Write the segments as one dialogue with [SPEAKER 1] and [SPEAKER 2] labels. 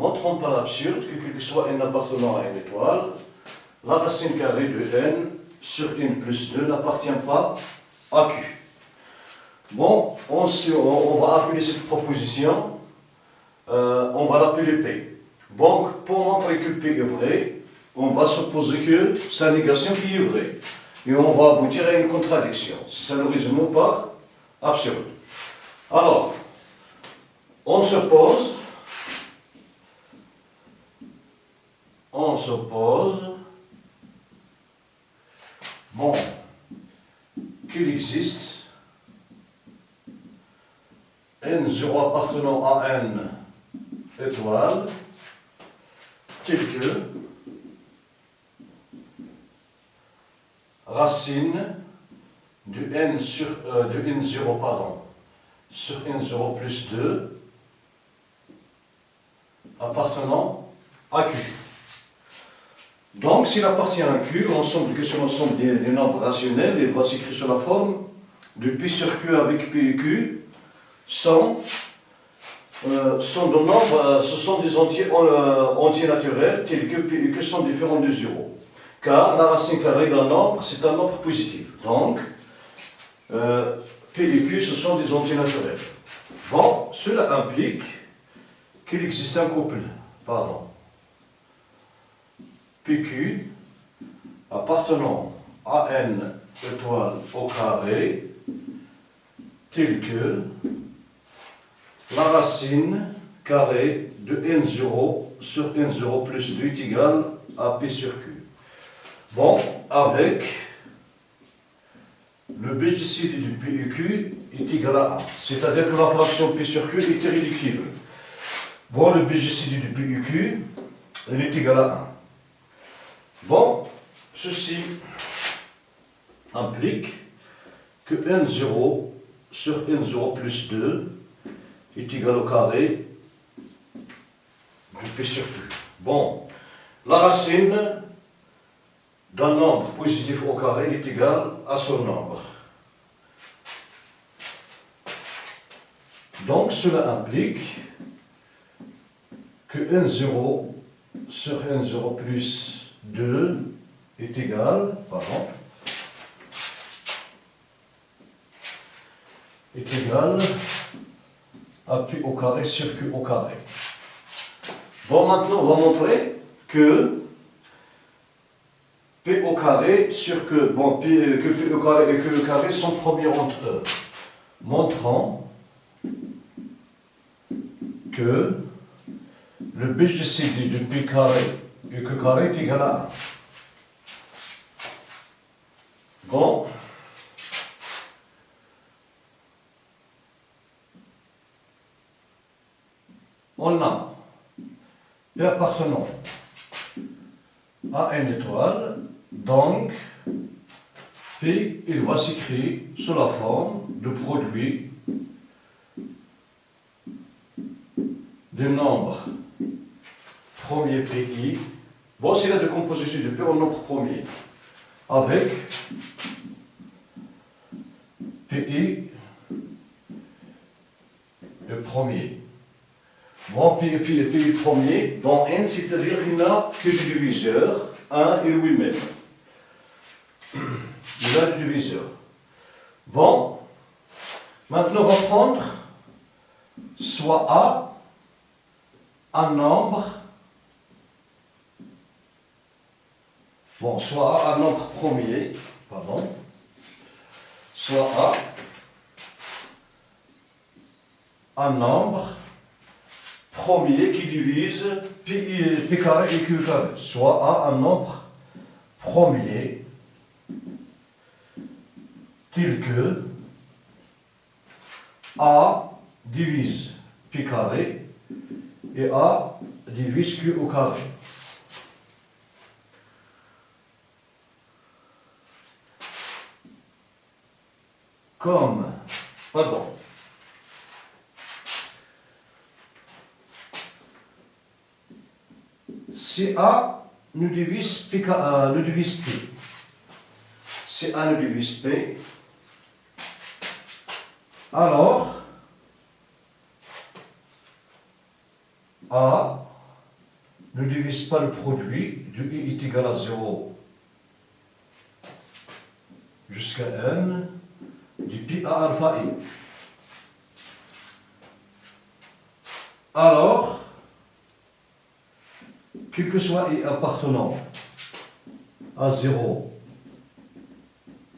[SPEAKER 1] montrons par l'absurde que quel que soit n appartenant à une étoile, la racine carrée de n sur n plus 2 n'appartient pas à Q. Bon, on va appeler cette proposition, on va l'appeler P. Donc, pour montrer que P est vrai, on va supposer que sa négation qui est vraie. Et on va aboutir à une contradiction. C'est ça le raisonnement par absurde. Alors, on suppose bon, qu'il existe n0 appartenant à n étoile tel que racine de n0 sur n0 plus 2 appartenant à Q. Donc, s'il appartient à Q, l'ensemble des nombres rationnels, il va s'écrire sous la forme de P sur Q avec P et Q sont de nombres, ce sont des entiers naturels tels que P et Q sont différents de 0. Car la racine carrée d'un nombre, c'est un nombre positif. Donc, P et Q, ce sont des entiers naturels. Bon, cela implique qu'il existe un couple, PQ appartenant à n étoile au carré, tel que la racine carrée de n0 sur n0 plus 2 est égale à P sur Q. Bon, avec le BGCD du P et Q est égal à 1. C'est-à-dire que la fraction P sur Q est irréductible. Bon, le BGCD du P et Q, il est égal à 1. Bon, ceci implique que n0 sur n0 plus 2 est égal au carré du P sur Q. Bon, la racine d'un nombre positif au carré est égale à son nombre. Donc, cela implique que n0 sur n0 plus 2 est égal, à P au carré sur Q au carré. Bon, maintenant, on va montrer que P au carré sur Q, que P au carré et Q au carré sont premiers entre eux. Montrant que le BGCD de P carré et Q carré est égal à 1. Bon. On a P appartenant à n étoile, donc P, il va s'écrire sous la forme de produit des nombres premier PI. Bon, c'est la décomposition de P en nombre premier, avec PI le premier. Bon, PI premier, dans n, c'est-à-dire qu'il n'a que du diviseur, 1 et lui-même. Il a du diviseur. Bon, maintenant on va prendre soit A, un nombre, soit A, un nombre premier, soit A, un nombre premier qui divise P carré et Q carré, soit A, un nombre premier tel que A divise P carré et A divise Q au carré. Si A nous divise P, si A nous divise P, alors A ne divise pas le produit du i est égal à 0 jusqu'à n du pi à alpha i. Alors, quel que soit i appartenant à 0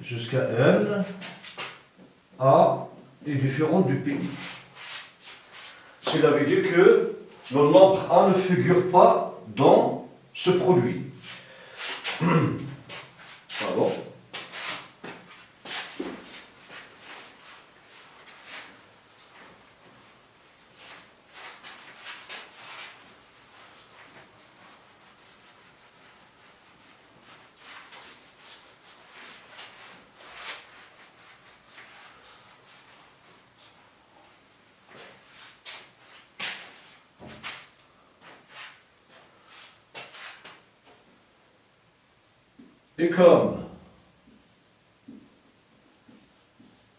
[SPEAKER 1] jusqu'à n, a est différent du pi. Cela veut dire que le nombre a ne figure pas dans ce produit. Pardon. Et comme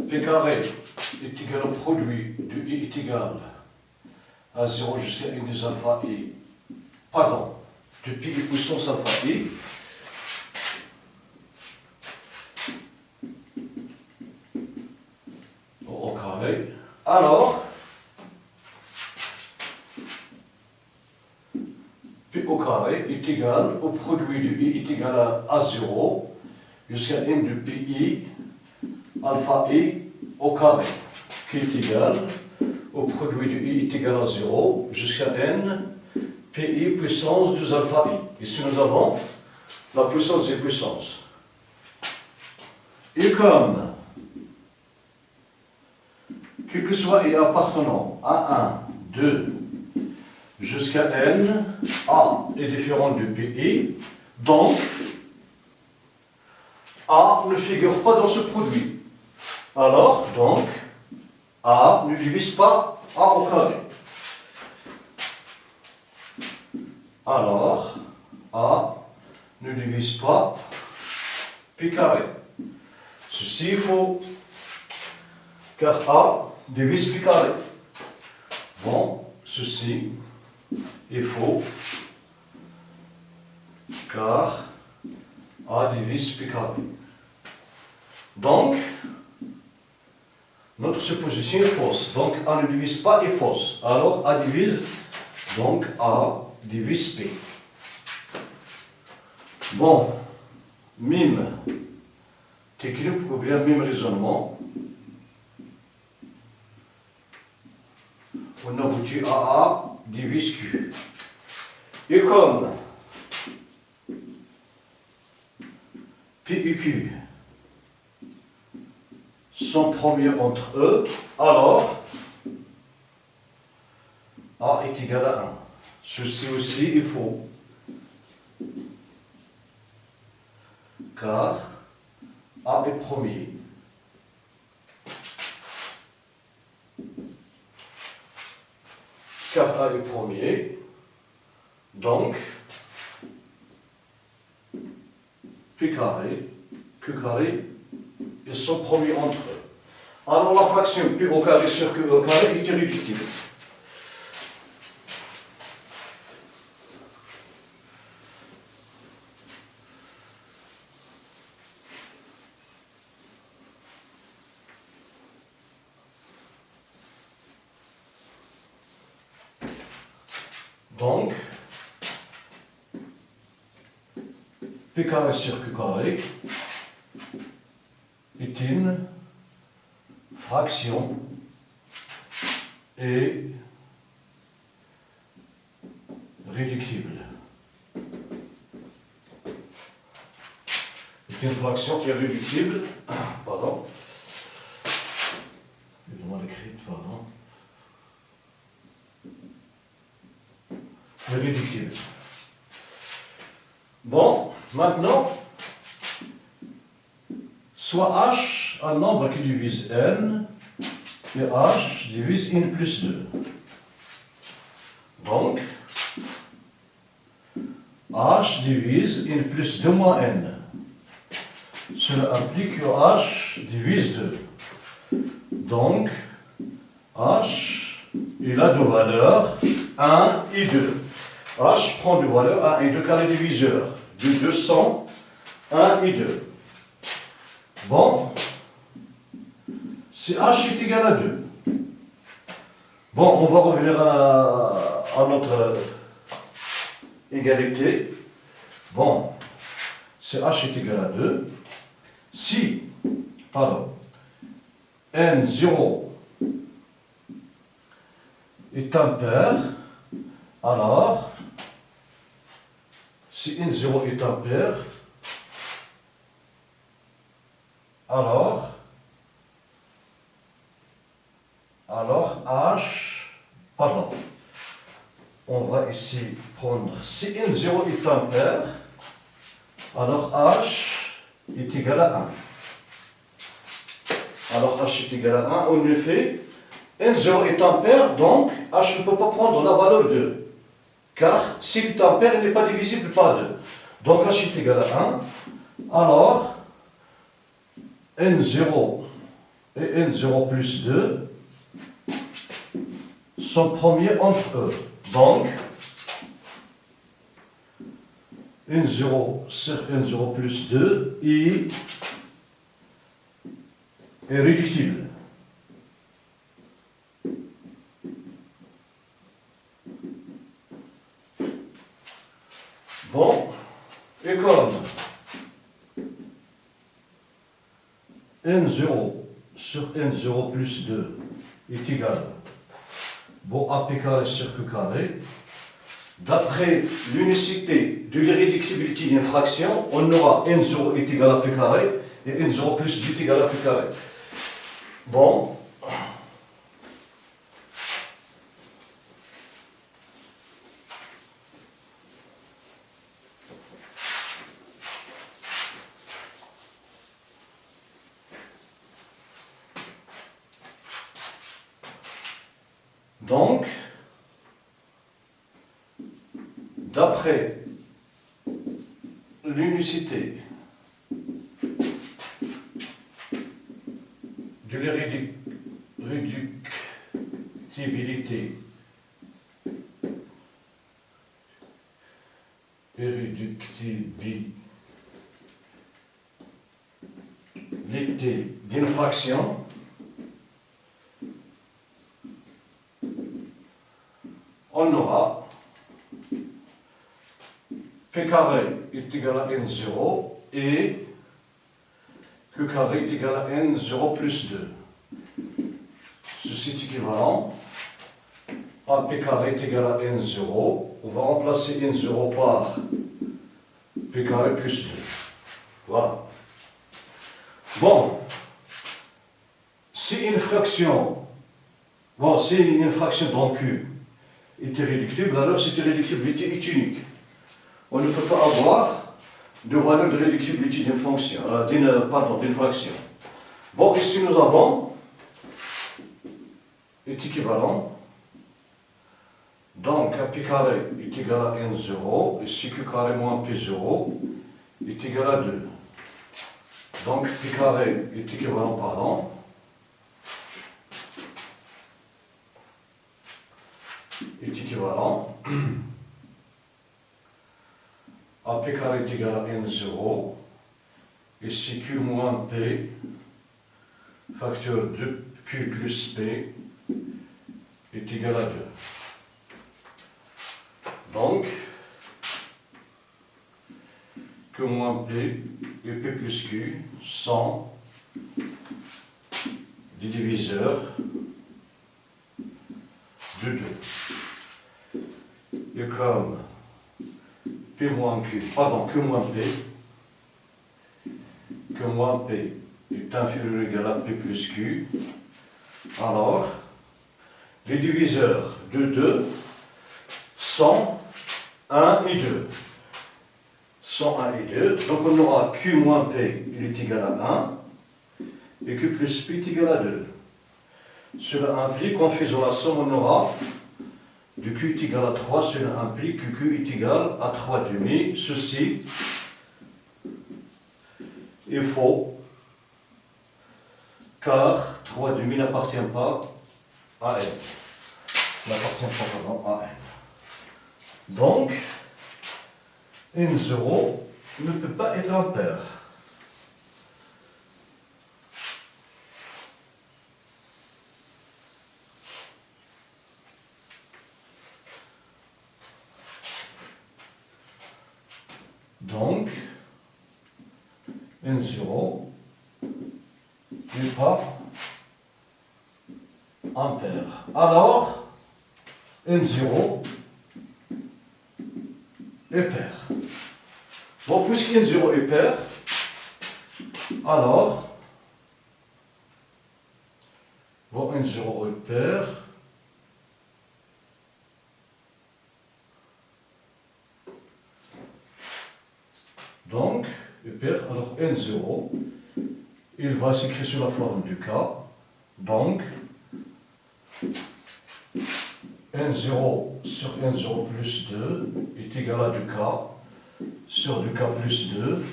[SPEAKER 1] P carré est égal au produit de i est égal à 0 jusqu'à n des alpha i, pardon, de pi puissance alpha i, au carré, alors P au carré est égal au produit de i est égal à 0 jusqu'à n de pi alpha i au carré, qui est égal au produit de i est égal à 0 jusqu'à n pi puissance 2 alpha i. Ici nous avons la puissance des puissances. Et comme quel que soit i appartenant à 1, 2, jusqu'à n, a est différent de pi, donc a ne figure pas dans ce produit. Alors, donc, a ne divise pas a au carré. Alors, a ne divise pas pi carré. Ceci est faux, car a divise pi carré. Bon, ceci est faux, car a divise pi carré. Donc, notre supposition est fausse. Donc, a ne divise pas est fausse. Alors, a divise, donc a divise p. Bon, mime technique ou bien mime raisonnement. On aboutit à a divise q. Et comme p et q sont premiers entre eux, alors a est égal à 1. Ceci aussi est faux, car a est premier. Car a est premier, donc P carré, Q carré, ils sont premiers entre eux. Alors la fraction P au carré sur Q au carré est irréductible. Donc, P carré sur Q carré est une fraction et réductible. C'est une fraction irréductible, pardon, je mal écrite, pardon, irréductible. Bon, maintenant, soit h un nombre qui divise n, et h divise n plus 2. Donc, h divise n plus 2 moins n. Cela implique que h divise 2. Donc, h, il a deux valeurs, 1 et 2. H prend de valeur 1 et 2 carré diviseur. De 200, 1 et 2. Bon, si H est égal à 2. Bon, on va revenir à notre égalité. Bon, si H est égal à 2, si, pardon, N0 est impair, alors, si N0 est impair, alors H, pardon, on va ici prendre, si N0 est impair, alors H est égal à 1. Alors H est égal à 1, en effet, N0 est impair, donc H ne peut pas prendre la valeur 2. Car s'il est impair, il n'est pas divisible par 2. Donc H est égal à 1. Alors, N0 et N0 plus 2 sont premiers entre eux. Donc, N0 sur N0 plus 2 est réductible. Bon, et comme N0 sur N0 plus 2 est égal, bon, AP carré sur Q carré, d'après l'unicité de l'irréductibilité d'une fraction, on aura N0 est égal à P carré et N0 plus 2 est égal à P carré. Bon. Donc, d'après l'unicité de l'irréductibilité d'une fraction, on aura P carré est égal à N0 et Q carré est égal à N0 plus 2. Ceci est équivalent à P carré est égal à N0. On va remplacer N0 par P carré plus 2. Voilà. Bon, si une fraction, dans Q est irréductible, alors cette irréductibilité est unique. On ne peut pas avoir de valeur de réductibilité d'une fonction, d'une fraction. Bon, ici nous avons est équivalent. Donc, P carré est égal à N0, et si Q carré moins P0 est égal à 2. Donc, P carré est équivalent, pardon, est équivalent à P carré est égal à N0, et si Q moins P, facteur de Q plus P, est égal à 2. Donc, Q moins P et P plus Q sont des diviseurs de 2. Et comme P moins Q, pardon, Q moins P est inférieur ou égal à P plus Q, alors les diviseurs de 2 sont 1 et 2. Sont 1 et 2. Donc on aura Q moins P, il est égal à 1, et Q plus P est égal à 2. Cela implique qu'en faisant la somme, on aura du Q est égal à 3, cela implique que Q est égal à 3 demi. Ceci est faux, car 3 demi n'appartient pas à N. N'appartient pas, pardon, à N. Donc, N0 ne peut pas être impair. Donc, N0 n'est pas impair. Alors, N0 est pair. Bon, puisqu'N0 est pair, alors, bon, N0 est pair, donc, est pair, alors N0, il va s'écrire sous la forme du K, donc, N0 sur N0 plus 2 est égal à du K sur du K plus 2.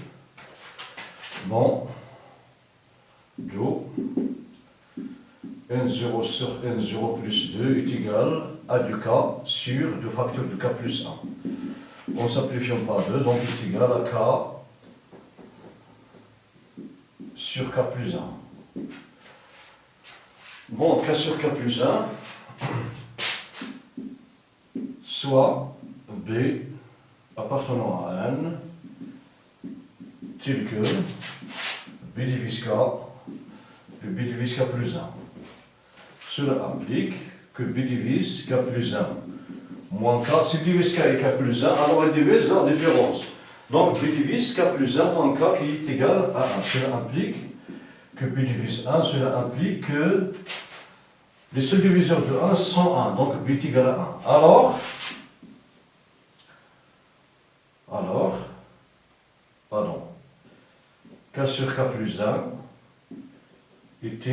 [SPEAKER 1] Bon, d'où N0 sur N0 plus 2 est égal à du K sur du facteur de K plus 1. En simplifiant par 2, donc est égal à K sur K plus 1. Bon, K sur K plus 1, soit B appartenant à N, tel que B divise K et B divise K plus 1. Cela implique que B divise K plus 1 moins K, si B divise K et K plus 1, alors elle divise leur différence. Donc B divise K plus 1 moins K qui est égal à 1. Cela implique que B divise 1, cela implique que les seuls diviseurs de 1 sont 1, donc B est égal à 1. Alors, pardon, K sur K plus 1 est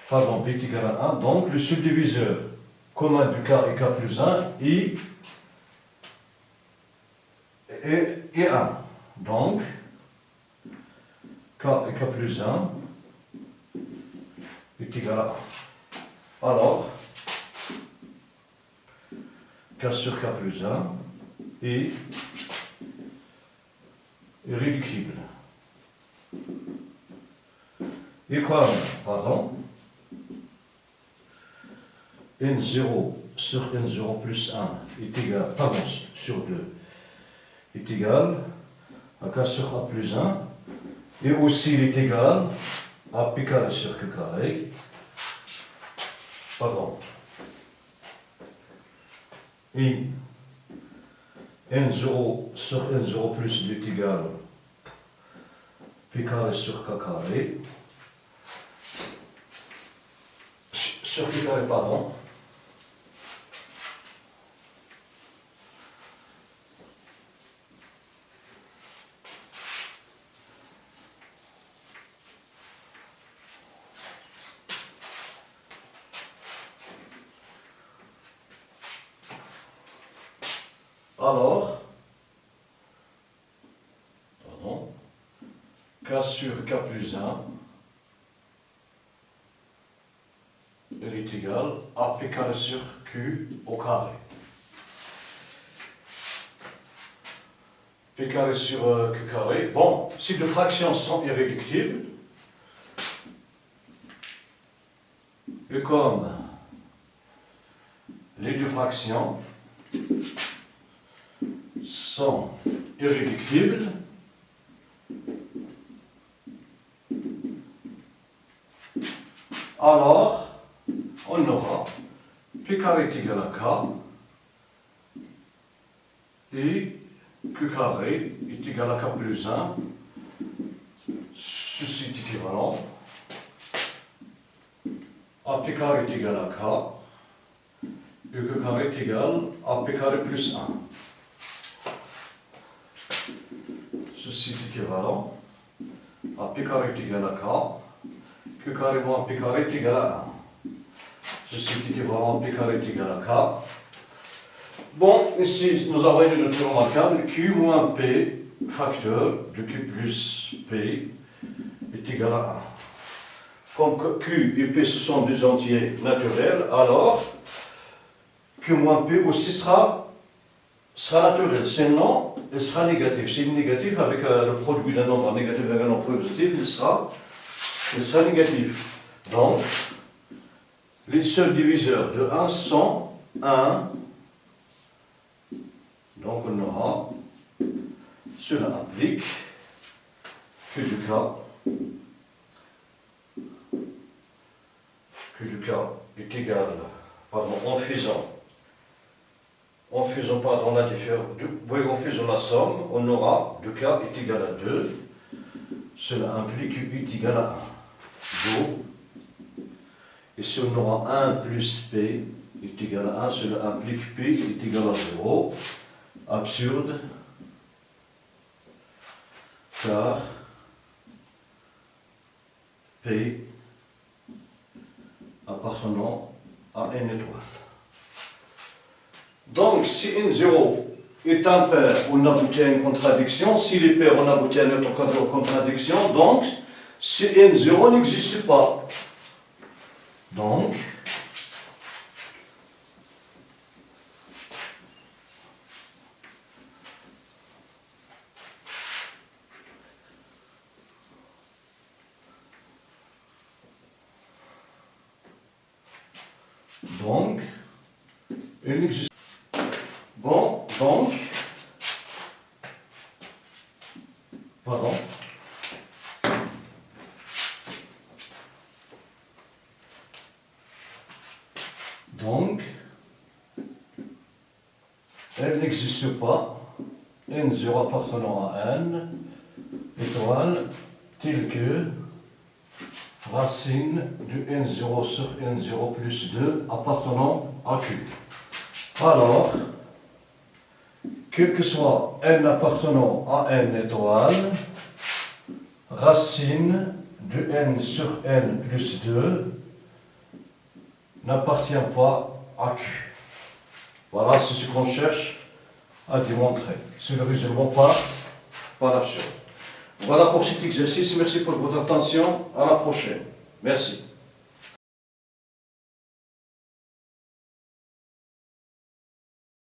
[SPEAKER 1] pardon, B est égal à 1, donc le subdiviseur commun du K et K plus 1 est 1. Donc, K et K plus 1 est égal à 1. Alors, K sur K plus 1 est irréductible. Et quoi, pardon, N0 sur N0 plus 1 est égal, pardon, sur 2 est égal à K sur A plus 1, et aussi il est égal à P carré sur Q carré, pardon, et N0 sur N0 plus 2 est égal à P carré sur K carré, sur Q carré, pardon. Alors, pardon, K sur K plus 1 est égal à P carré sur Q au carré. P carré sur Q carré. Bon, si deux fractions sont irréductibles, et comme les deux fractions sont irréductibles, alors on aura P carré est égal à K et Q carré est égal à K plus 1. Ceci est équivalent à P carré est égal à K et Q carré est égal à P carré plus 1. Ceci est équivalent à P carré est égal à K, Q carré moins P carré est égal à 1. Ceci est équivalent à P carré est égal à K. Bon, ici nous avons une notion remarquable, Q moins P facteur de Q plus P est égal à 1. Comme Q et P ce sont deux entiers naturels, alors Q moins P aussi sera sera naturel. Sinon, il sera négatif. S'il est négatif, avec le produit d'un nombre négatif avec un nombre positif, il sera négatif. Donc, les seuls diviseurs de 1 sont 1. Donc, on aura, cela implique que du cas est égal, en faisant la différence, en faisant la somme, on aura 2K est égal à 2. Cela implique U est égal à 1. Do. Ici, on aura 1 plus P est égal à 1. Cela implique P est égal à 0. Absurde. Car P appartenant à n étoile. Donc, si n0 est impair, on aboutit à une contradiction. S'il est pair, on aboutit à une autre contradiction. Donc, si n0 n'existe pas. Donc, il n'existe pas. Bon, donc, elle n'existe pas, n0 appartenant à n, étoile, tel que racine de n0 sur n0 plus 2 appartenant à q. Alors, quel que soit n appartenant à n étoile, racine de n sur n plus 2 n'appartient pas à q. Voilà, c'est ce qu'on cherche à démontrer. C'est le raisonnement par l'absurde. Voilà pour cet exercice. Merci pour votre attention. À la prochaine. Merci.